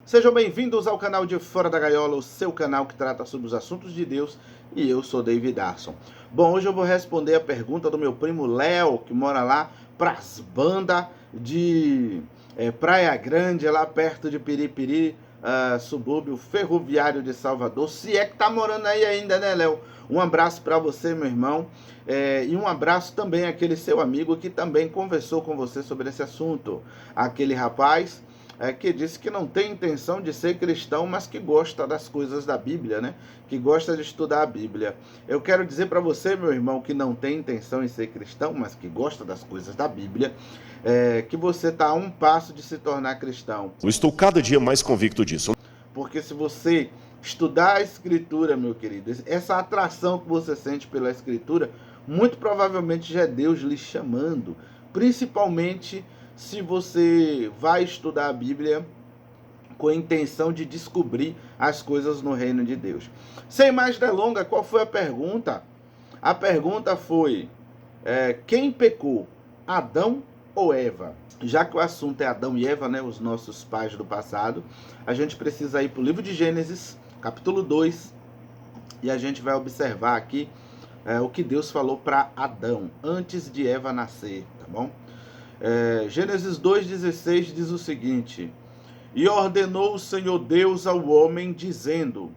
Sejam bem-vindos ao canal de Fora da Gaiola, o seu canal que trata sobre os assuntos de Deus, e eu sou David Arson. Bom, hoje eu vou responder a pergunta do meu primo Léo, que mora lá pras bandas de Praia Grande, lá perto de Piripiri, subúrbio ferroviário de Salvador. Se é que tá morando aí ainda, né, Léo? Um abraço para você, meu irmão, e um abraço também àquele seu amigo que também conversou com você sobre esse assunto. Aquele rapaz que disse que não tem intenção de ser cristão, mas que gosta das coisas da Bíblia, né? Que gosta de estudar a Bíblia. Eu quero dizer para você, meu irmão, que não tem intenção em ser cristão, mas que gosta das coisas da Bíblia, que você está a um passo de se tornar cristão. Eu estou cada dia mais convicto disso. Porque se você estudar a Escritura, meu querido, essa atração que você sente pela Escritura, muito provavelmente já é Deus lhe chamando, principalmente se você vai estudar a Bíblia com a intenção de descobrir as coisas no reino de Deus. Sem mais delongas, qual foi a pergunta? A pergunta foi, quem pecou, Adão ou Eva? Já que o assunto é Adão e Eva, né, os nossos pais do passado, a gente precisa ir para o livro de Gênesis, capítulo 2, e a gente vai observar aqui o que Deus falou para Adão, antes de Eva nascer, tá bom? Gênesis 2,16 diz o seguinte: E ordenou o Senhor Deus ao homem, dizendo: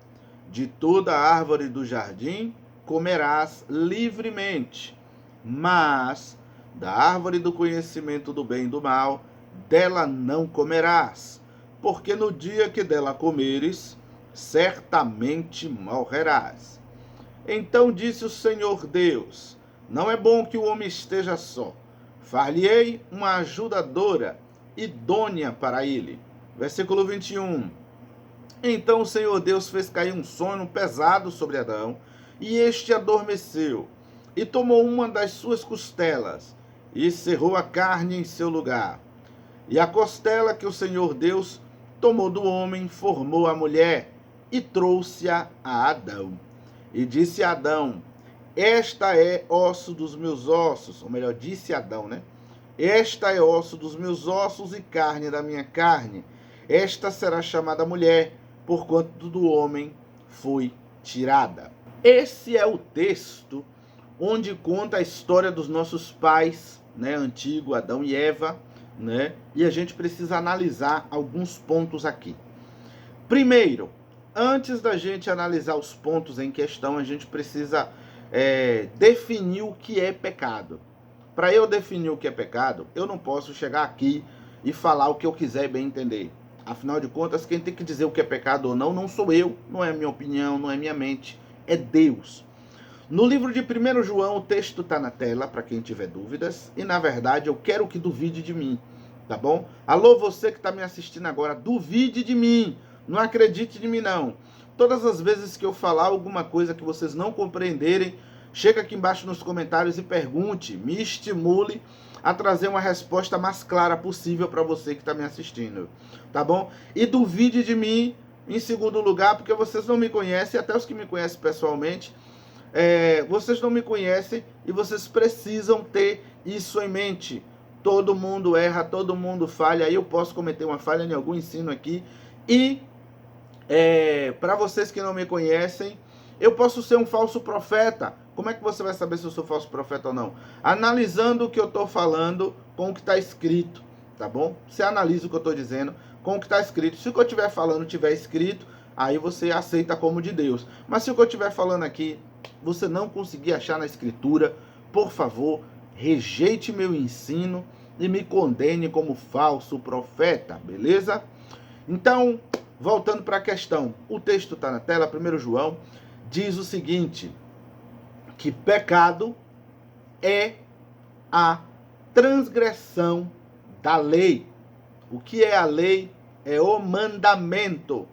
De toda árvore do jardim comerás livremente, mas da árvore do conhecimento do bem e do mal, dela não comerás, porque no dia que dela comeres, certamente morrerás. Então disse o Senhor Deus: Não é bom que o homem esteja só. Far-lhe-ei uma ajudadora idônea para ele. Versículo 21. Então o Senhor Deus fez cair um sono pesado sobre Adão, e este adormeceu, e tomou uma das suas costelas, e cerrou a carne em seu lugar. E a costela que o Senhor Deus tomou do homem, formou a mulher, e trouxe-a a Adão. E disse a Adão: Esta é osso dos meus ossos, ou melhor, disse Adão, né? Esta é osso dos meus ossos e carne da minha carne. Esta será chamada mulher, porquanto do homem foi tirada. Esse é o texto onde conta a história dos nossos pais, né, antigo, Adão e Eva, né? E a gente precisa analisar alguns pontos aqui. Primeiro, antes da gente analisar os pontos em questão, a gente precisa definir o que é pecado. Para eu definir o que é pecado, eu não posso chegar aqui e falar o que eu quiser bem entender. Afinal de contas, quem tem que dizer o que é pecado ou não sou eu, não é minha opinião, não é minha mente, é Deus. No livro de 1 João, o texto está na tela, para quem tiver dúvidas, e na verdade eu quero que duvide de mim, tá bom? Alô, você que está me assistindo agora, duvide de mim, não acredite de mim não. Todas as vezes que eu falar alguma coisa que vocês não compreenderem, chega aqui embaixo nos comentários e pergunte, me estimule a trazer uma resposta mais clara possível para você que está me assistindo, tá bom? E duvide de mim, em segundo lugar, porque vocês não me conhecem, até os que me conhecem pessoalmente, vocês não me conhecem e vocês precisam ter isso em mente. Todo mundo erra, todo mundo falha, aí eu posso cometer uma falha em algum ensino aqui, e para vocês que não me conhecem, eu posso ser um falso profeta. Como é que você vai saber se eu sou falso profeta ou não? Analisando o que eu estou falando com o que está escrito, tá bom? Você analisa o que eu estou dizendo com o que está escrito. Se o que eu estiver falando estiver escrito, aí você aceita como de Deus. Mas se o que eu estiver falando aqui, você não conseguir achar na escritura, por favor, rejeite meu ensino e me condene como falso profeta, beleza? Então, voltando para a questão, o texto está na tela, 1 João, diz o seguinte, que pecado é a transgressão da lei. O que é a lei? É o mandamento.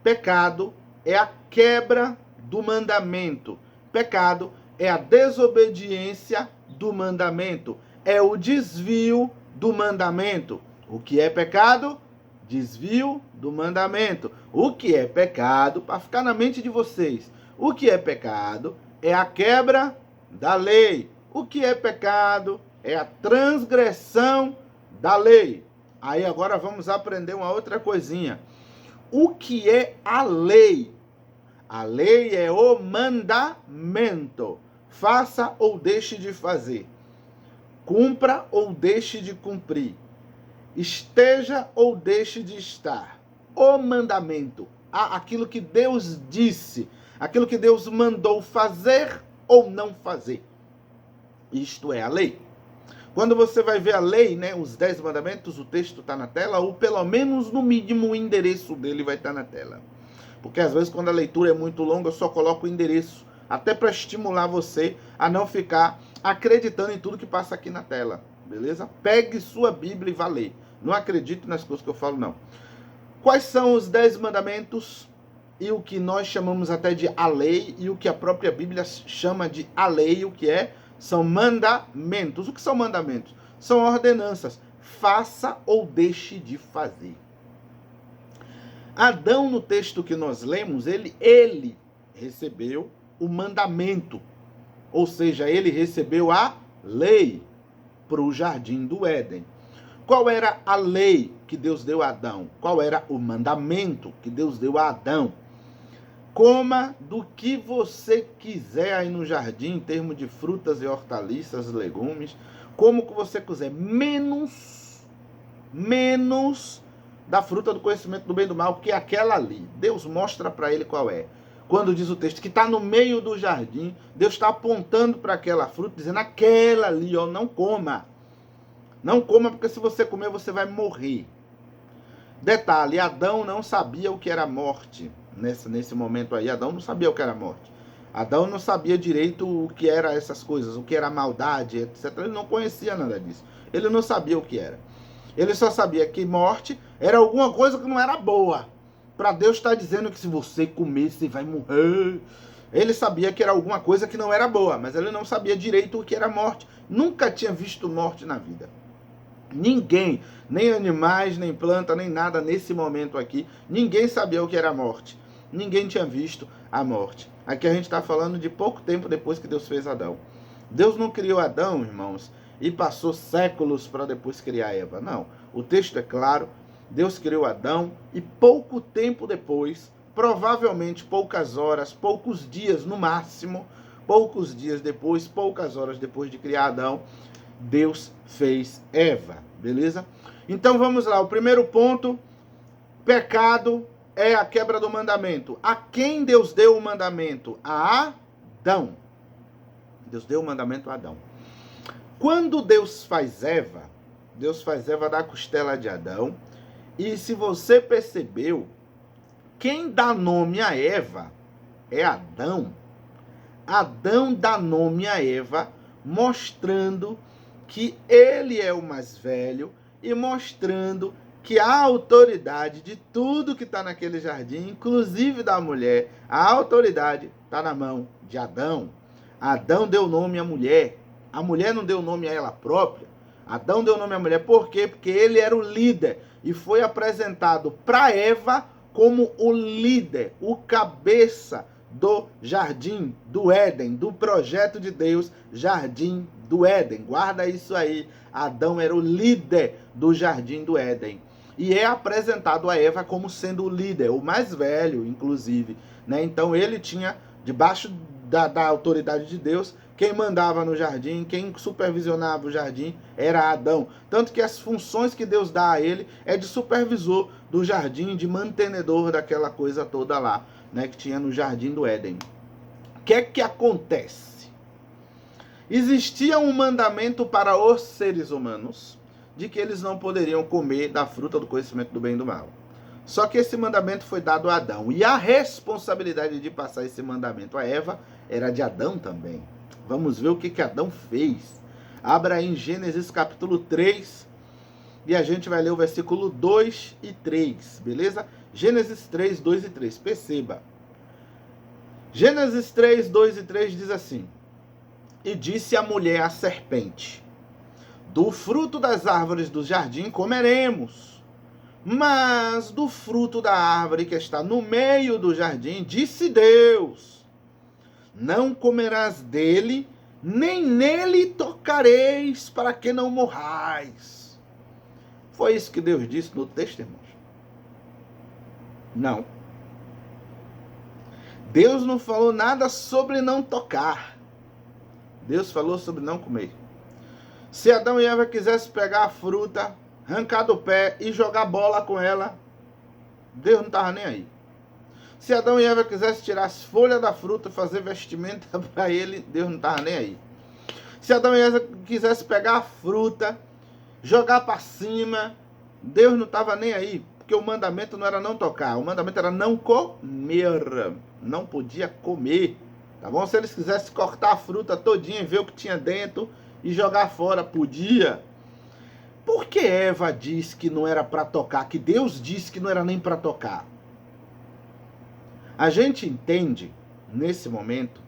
Pecado é a quebra do mandamento. Pecado é a desobediência do mandamento. É o desvio do mandamento. O que é pecado? Desvio do mandamento. O que é pecado? Para ficar na mente de vocês. O que é pecado? É a quebra da lei. O que é pecado? É a transgressão da lei. Aí agora vamos aprender uma outra coisinha. o que é a lei? A lei é o mandamento. Faça ou deixe de fazer. Cumpra ou deixe de cumprir. Esteja ou deixe de estar. O mandamento, aquilo que Deus disse, aquilo que Deus mandou fazer ou não fazer. Isto é a lei. Quando você vai ver a lei, né, os 10 mandamentos, o texto está na tela, ou pelo menos, no mínimo, o endereço dele vai estar na tela. Porque às vezes, quando a leitura é muito longa, eu só coloco o endereço, até para estimular você a não ficar acreditando em tudo que passa aqui na tela, beleza? Pegue sua Bíblia e vá ler. Não acredite nas coisas que eu falo, não. Quais são os 10 mandamentos e o que nós chamamos até de a lei e o que a própria Bíblia chama de a lei, o que é? São mandamentos. O que são mandamentos? São ordenanças. Faça ou deixe de fazer. Adão, no texto que nós lemos, ele recebeu o mandamento. Ou seja, ele recebeu a lei para o jardim do Éden. Qual era a lei que Deus deu a Adão? Qual era o mandamento que Deus deu a Adão? Coma do que você quiser aí no jardim, em termos de frutas e hortaliças, legumes, como que você quiser, menos da fruta do conhecimento do bem e do mal, que é aquela ali. Deus mostra para ele qual é. Quando diz o texto que está no meio do jardim, Deus está apontando para aquela fruta, dizendo, aquela ali, ó, não coma. Não coma, porque se você comer, você vai morrer. Detalhe, Adão não sabia o que era morte. Nesse momento aí, Adão não sabia o que era morte. Adão não sabia direito o que era essas coisas, o que era maldade, etc. Ele não conhecia nada disso. Ele não sabia o que era. Ele só sabia que morte era alguma coisa que não era boa. Para Deus estar dizendo que se você comer, você vai morrer. Ele sabia que era alguma coisa que não era boa, mas ele não sabia direito o que era morte. Nunca tinha visto morte na vida. Ninguém, nem animais, nem planta, nem nada nesse momento aqui, ninguém sabia o que era morte. Ninguém tinha visto a morte. Aqui a gente está falando de pouco tempo depois que Deus fez Adão. Deus não criou Adão, irmãos, e passou séculos para depois criar Eva. Não, o texto é claro. Deus criou Adão e pouco tempo depois, provavelmente poucas horas, poucos dias no máximo, poucos dias depois, poucas horas depois de criar Adão, Deus fez Eva, beleza? Então vamos lá, o primeiro ponto, pecado é a quebra do mandamento. A quem Deus deu o mandamento? A Adão. Deus deu o mandamento a Adão. Quando Deus faz Eva da costela de Adão, e se você percebeu, quem dá nome a Eva é Adão. Adão dá nome a Eva, mostrando que ele é o mais velho e mostrando que a autoridade de tudo que está naquele jardim, inclusive da mulher, a autoridade está na mão de Adão. Adão deu nome à mulher. A mulher não deu nome a ela própria. Adão deu nome à mulher. Por quê? Porque ele era o líder. E foi apresentado para Eva como o líder, o cabeça do jardim do Éden, do projeto de Deus, jardim do Éden. Guarda isso aí. Adão era o líder do jardim do Éden. E é apresentado a Eva como sendo o líder, o mais velho, inclusive, né? Então ele tinha, debaixo da autoridade de Deus, quem mandava no jardim, quem supervisionava o jardim era Adão. Tanto que as funções que Deus dá a ele é de supervisor do jardim, de mantenedor daquela coisa toda lá, né, que tinha no jardim do Éden. O que é que acontece? Existia um mandamento para os seres humanos de que eles não poderiam comer da fruta do conhecimento do bem e do mal. Só que esse mandamento foi dado a Adão. E a responsabilidade de passar esse mandamento a Eva era de Adão também. Vamos ver o que Adão fez. Abra aí em Gênesis capítulo 3 e a gente vai ler o versículo 2 e 3, beleza? Gênesis 3, 2 e 3, perceba. Gênesis 3, 2 e 3 diz assim: E disse a mulher à serpente: Do fruto das árvores do jardim comeremos, mas do fruto da árvore que está no meio do jardim, disse Deus: Não comerás dele, nem nele tocareis, para que não morrais. Foi isso que Deus disse no texto, irmãos. Não. Deus não falou nada sobre não tocar. Deus falou sobre não comer. Se Adão e Eva quisessem pegar a fruta, arrancar do pé e jogar bola com ela, Deus não estava nem aí. Se Adão e Eva quisessem tirar as folhas da fruta e fazer vestimenta para ele, Deus não estava nem aí. Se Adão e Eva quisessem pegar a fruta, jogar para cima, Deus não estava nem aí. Porque o mandamento não era não tocar, o mandamento era não comer. Não podia comer. Tá bom? Se eles quisessem cortar a fruta todinha e ver o que tinha dentro e jogar fora, podia. Por que Eva disse que não era para tocar? Que Deus disse que não era nem para tocar? A gente entende, nesse momento,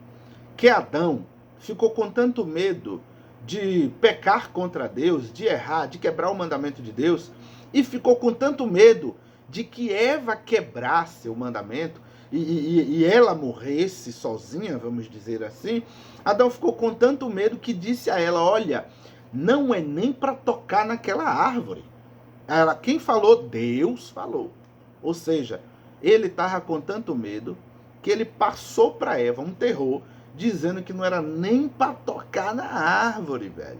que Adão ficou com tanto medo de pecar contra Deus, de errar, de quebrar o mandamento de Deus, e ficou com tanto medo de que Eva quebrasse o mandamento e ela morresse sozinha, vamos dizer assim. Adão ficou com tanto medo que disse a ela: olha, não é nem para tocar naquela árvore. Ela, quem falou? Deus falou. Ou seja, ele estava com tanto medo que ele passou para Eva um terror, dizendo que não era nem para tocar na árvore, velho.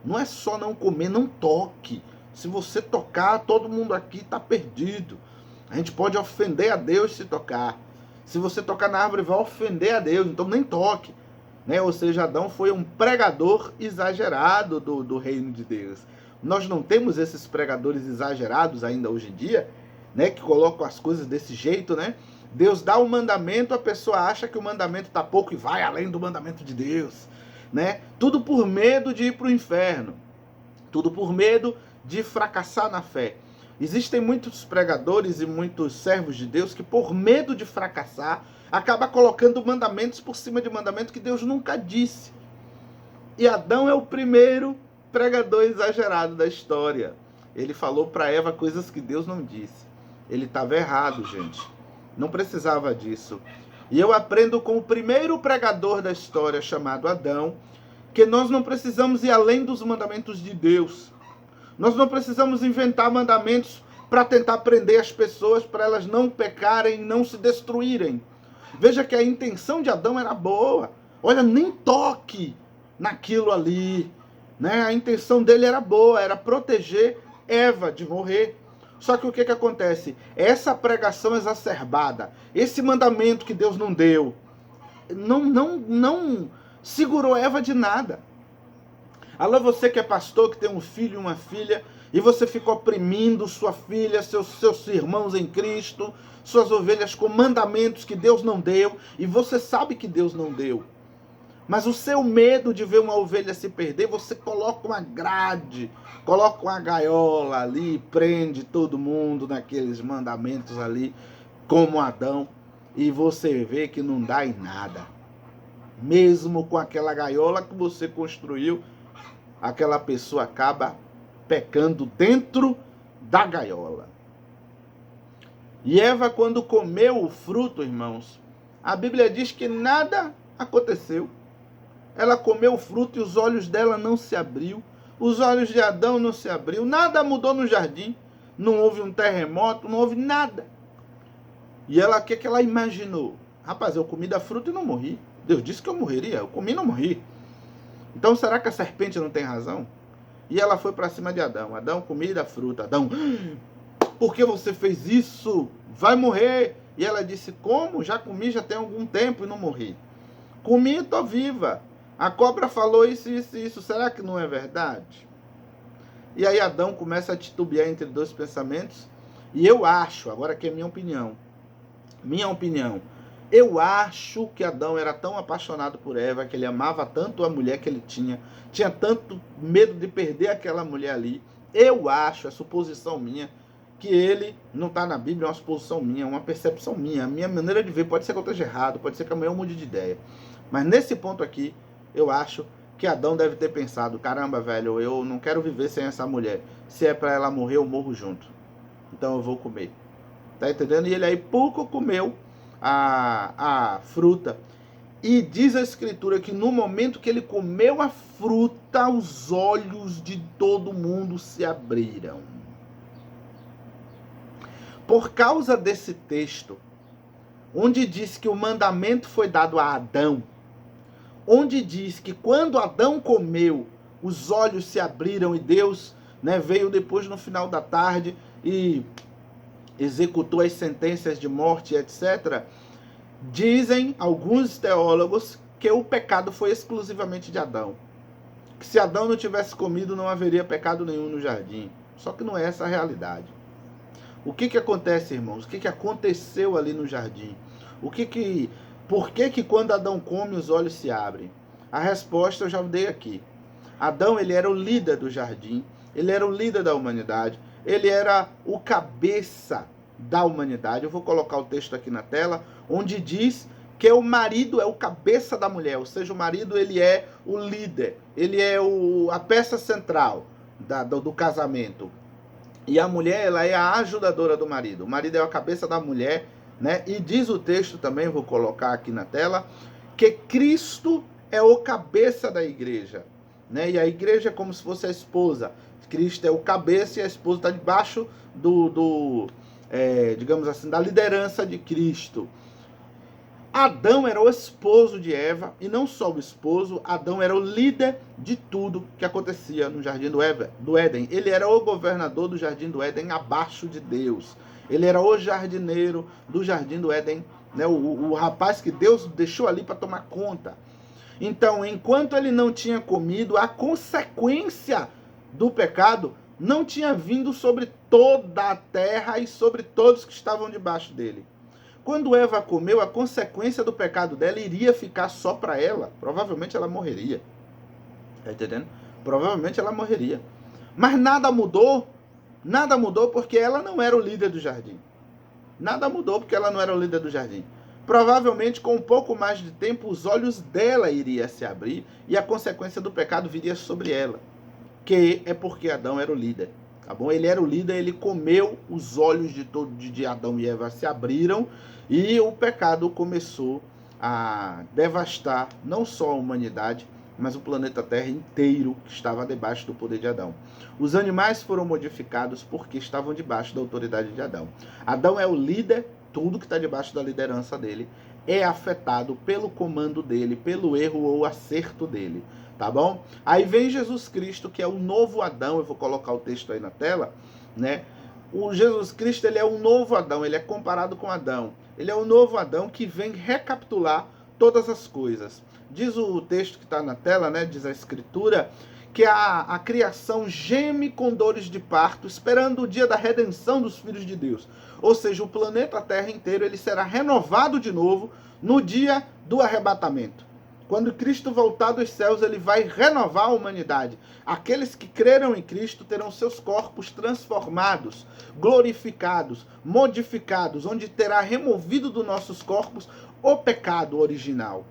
Não é só não comer, não toque. Se você tocar, todo mundo aqui está perdido. A gente pode ofender a Deus se tocar. Se você tocar na árvore, vai ofender a Deus, então nem toque. Né? Ou seja, Adão foi um pregador exagerado do reino de Deus. Nós não temos esses pregadores exagerados ainda hoje em dia, né? Que colocam as coisas desse jeito, né? Deus dá um mandamento, a pessoa acha que o mandamento está pouco e vai além do mandamento de Deus. Né? Tudo por medo de ir para o inferno. Tudo por medo de fracassar na fé. Existem muitos pregadores e muitos servos de Deus que, por medo de fracassar, acaba colocando mandamentos por cima de mandamento que Deus nunca disse. E Adão é o primeiro pregador exagerado da história. Ele falou para Eva coisas que Deus não disse. Ele estava errado, gente. Não precisava disso. E eu aprendo com o primeiro pregador da história, chamado Adão, que nós não precisamos ir além dos mandamentos de Deus. Nós não precisamos inventar mandamentos para tentar prender as pessoas, para elas não pecarem e não se destruírem. Veja que a intenção de Adão era boa. Olha, nem toque naquilo ali. Né? A intenção dele era boa, era proteger Eva de morrer. Só que o que acontece? Essa pregação exacerbada, esse mandamento que Deus não deu, não segurou Eva de nada. Alô, você que é pastor, que tem um filho e uma filha, e você fica oprimindo sua filha, seus irmãos em Cristo, suas ovelhas com mandamentos que Deus não deu, e você sabe que Deus não deu. Mas o seu medo de ver uma ovelha se perder, você coloca uma grade, coloca uma gaiola ali, prende todo mundo naqueles mandamentos ali, como Adão, e você vê que não dá em nada. Mesmo com aquela gaiola que você construiu, aquela pessoa acaba pecando dentro da gaiola. E Eva, quando comeu o fruto, irmãos, a Bíblia diz que nada aconteceu. Ela comeu o fruto e os olhos dela não se abriu. Os olhos de Adão não se abriu. Nada mudou no jardim. Não houve um terremoto, não houve nada. E ela, o que ela imaginou? Rapaz, eu comi da fruta e não morri. Deus disse que eu morreria. Eu comi e não morri. Então, será que a serpente não tem razão? E ela foi para cima de Adão. Adão, comi da fruta. Adão, por que você fez isso? Vai morrer. E ela disse, como? Já comi, já tem algum tempo e não morri. Comi e estou viva. A cobra falou isso, isso, isso. Será que não é verdade? E aí Adão começa a titubear entre dois pensamentos. E eu acho, agora que é minha opinião, eu acho que Adão era tão apaixonado por Eva, que ele amava tanto a mulher que ele tinha tanto medo de perder aquela mulher ali. Eu acho, é suposição minha, que ele, não está na Bíblia, é uma suposição minha, uma percepção minha, a minha maneira de ver, pode ser que eu esteja errado, pode ser que amanhã eu mude de ideia. Mas nesse ponto aqui, eu acho que Adão deve ter pensado, caramba, velho, eu não quero viver sem essa mulher. Se é para ela morrer, eu morro junto. Então eu vou comer. Tá entendendo? E ele aí pouco comeu a fruta. E diz a Escritura que no momento que ele comeu a fruta, os olhos de todo mundo se abriram. por causa desse texto, onde diz que o mandamento foi dado a Adão, onde diz que quando Adão comeu, os olhos se abriram e Deus, né, veio depois no final da tarde e executou as sentenças de morte, etc. Dizem alguns teólogos que o pecado foi exclusivamente de Adão. Que se Adão não tivesse comido, não haveria pecado nenhum no jardim. Só que não é essa a realidade. O que acontece, irmãos? O que aconteceu ali no jardim? Por que quando Adão come, os olhos se abrem? A resposta eu já dei aqui. Adão, ele era o líder do jardim, ele era o líder da humanidade, ele era o cabeça da humanidade. Eu vou colocar o texto aqui na tela, onde diz que o marido é o cabeça da mulher, ou seja, o marido ele é o líder, ele é a peça central do casamento. E a mulher, ela é a ajudadora do marido. O marido é a cabeça da mulher, né? E diz o texto também, vou colocar aqui na tela, que Cristo é o cabeça da igreja, né? E a igreja é como se fosse a esposa. Cristo é o cabeça e a esposa está debaixo digamos assim, da liderança de Cristo. Adão era o esposo de Eva, e não só o esposo, Adão era o líder de tudo que acontecia no jardim do Éden. Ele era o governador do jardim do Éden abaixo de Deus. Ele era o jardineiro do jardim do Éden, né? O rapaz que Deus deixou ali para tomar conta. Então, enquanto ele não tinha comido, a consequência do pecado não tinha vindo sobre toda a terra e sobre todos que estavam debaixo dele. Quando Eva comeu, a consequência do pecado dela iria ficar só para ela. Provavelmente ela morreria. Tá entendendo? Provavelmente ela morreria. Mas nada mudou porque ela não era o líder do jardim. Nada mudou porque ela não era o líder do jardim. Provavelmente, com um pouco mais de tempo, os olhos dela iriam se abrir e a consequência do pecado viria sobre ela. Que é porque Adão era o líder. Tá bom? Ele era o líder, ele comeu, os olhos de Adão e Eva se abriram e o pecado começou a devastar não só a humanidade, mas o planeta Terra inteiro que estava debaixo do poder de Adão. Os animais foram modificados porque estavam debaixo da autoridade de Adão. Adão é o líder, tudo que está debaixo da liderança dele é afetado pelo comando dele, pelo erro ou acerto dele. Tá bom? Aí vem Jesus Cristo, que é o novo Adão. Eu vou colocar o texto aí na tela, né? O Jesus Cristo, ele é o novo Adão, ele é comparado com Adão. Ele é o novo Adão que vem recapitular todas as coisas. Diz o texto que está na tela, né? Diz a Escritura, que a criação geme com dores de parto, esperando o dia da redenção dos filhos de Deus. Ou seja, o planeta Terra inteiro ele será renovado de novo no dia do arrebatamento. Quando Cristo voltar dos céus, ele vai renovar a humanidade. Aqueles que creram em Cristo terão seus corpos transformados, glorificados, modificados, onde terá removido dos nossos corpos o pecado original,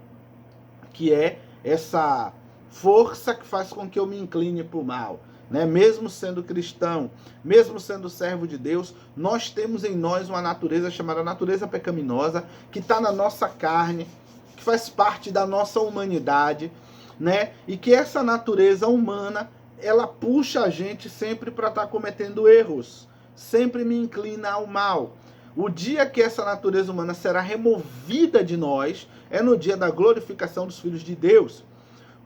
que é essa força que faz com que eu me incline para o mal. Né? Mesmo sendo cristão, mesmo sendo servo de Deus, nós temos em nós uma natureza chamada natureza pecaminosa, que está na nossa carne, que faz parte da nossa humanidade, né? E que essa natureza humana, ela puxa a gente sempre para estar cometendo erros, sempre me inclina ao mal. O dia que essa natureza humana será removida de nós é no dia da glorificação dos filhos de Deus.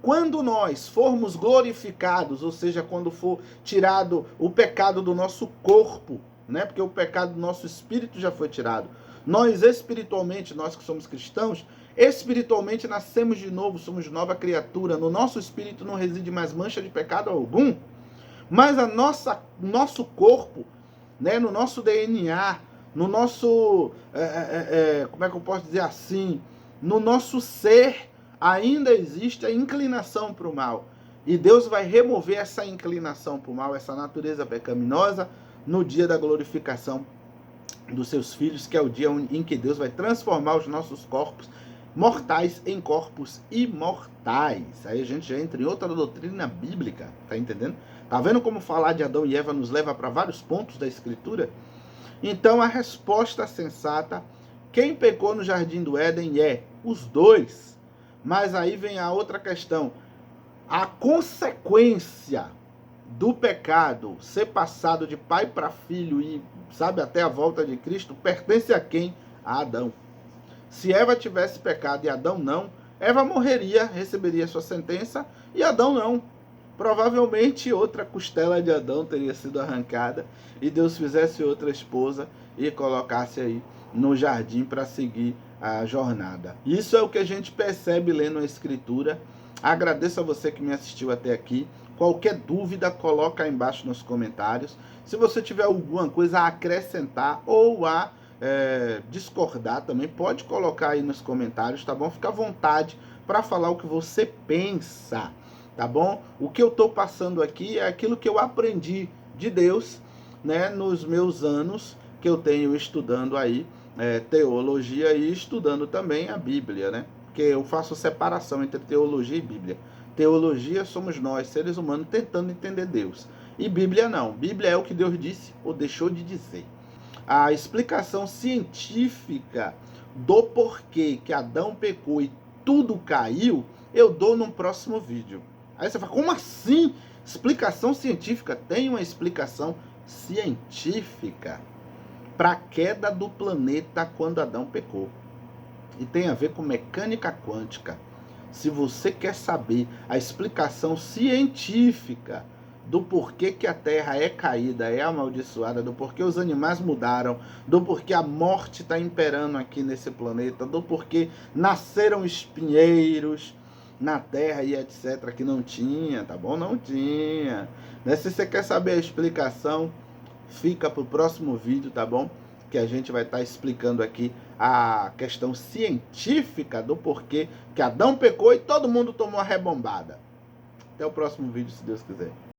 Quando nós formos glorificados, ou seja, quando for tirado o pecado do nosso corpo, né? Porque o pecado do nosso espírito já foi tirado. Nós espiritualmente, nós que somos cristãos, espiritualmente nascemos de novo, somos nova criatura. No nosso espírito não reside mais mancha de pecado algum. Mas nosso corpo, né, no nosso DNA, no nosso, como é que eu posso dizer assim, no nosso ser, ainda existe a inclinação para o mal. E Deus vai remover essa inclinação para o mal, essa natureza pecaminosa, no dia da glorificação dos seus filhos, que é o dia em que Deus vai transformar os nossos corpos mortais em corpos imortais. Aí a gente já entra em outra doutrina bíblica, tá entendendo? Tá vendo como falar de Adão e Eva nos leva para vários pontos da Escritura? Então a resposta sensata, quem pecou no jardim do Éden é os dois. Mas aí vem a outra questão. A consequência do pecado ser passado de pai para filho e sabe, até a volta de Cristo, pertence a quem? A Adão. Se Eva tivesse pecado e Adão não, Eva morreria, receberia sua sentença, e Adão não. Provavelmente outra costela de Adão teria sido arrancada e Deus fizesse outra esposa e colocasse aí no jardim para seguir a jornada. Isso é o que a gente percebe lendo a Escritura. Agradeço a você que me assistiu até aqui. Qualquer dúvida, coloca aí embaixo nos comentários. Se você tiver alguma coisa a acrescentar ou a discordar também, pode colocar aí nos comentários, tá bom? Fica à vontade para falar o que você pensa, tá bom? O que eu estou passando aqui é aquilo que eu aprendi de Deus, né, nos meus anos que eu tenho estudando aí teologia e estudando também a Bíblia, né? Porque eu faço separação entre teologia e Bíblia. Teologia somos nós, seres humanos, tentando entender Deus. E Bíblia não. Bíblia é o que Deus disse ou deixou de dizer. A explicação científica do porquê que Adão pecou e tudo caiu, eu dou num próximo vídeo. Aí você fala, como assim? Explicação científica? Tem uma explicação científica para a queda do planeta quando Adão pecou. E tem a ver com mecânica quântica. Se você quer saber a explicação científica do porquê que a Terra é caída, é amaldiçoada, do porquê os animais mudaram, do porquê a morte está imperando aqui nesse planeta, do porquê nasceram espinheiros na Terra e etc, que não tinha, tá bom? Não tinha. Né? Se você quer saber a explicação, fica para o próximo vídeo, tá bom? Que a gente vai estar explicando aqui a questão científica do porquê que Adão pecou e todo mundo tomou a rebombada. Até o próximo vídeo, se Deus quiser.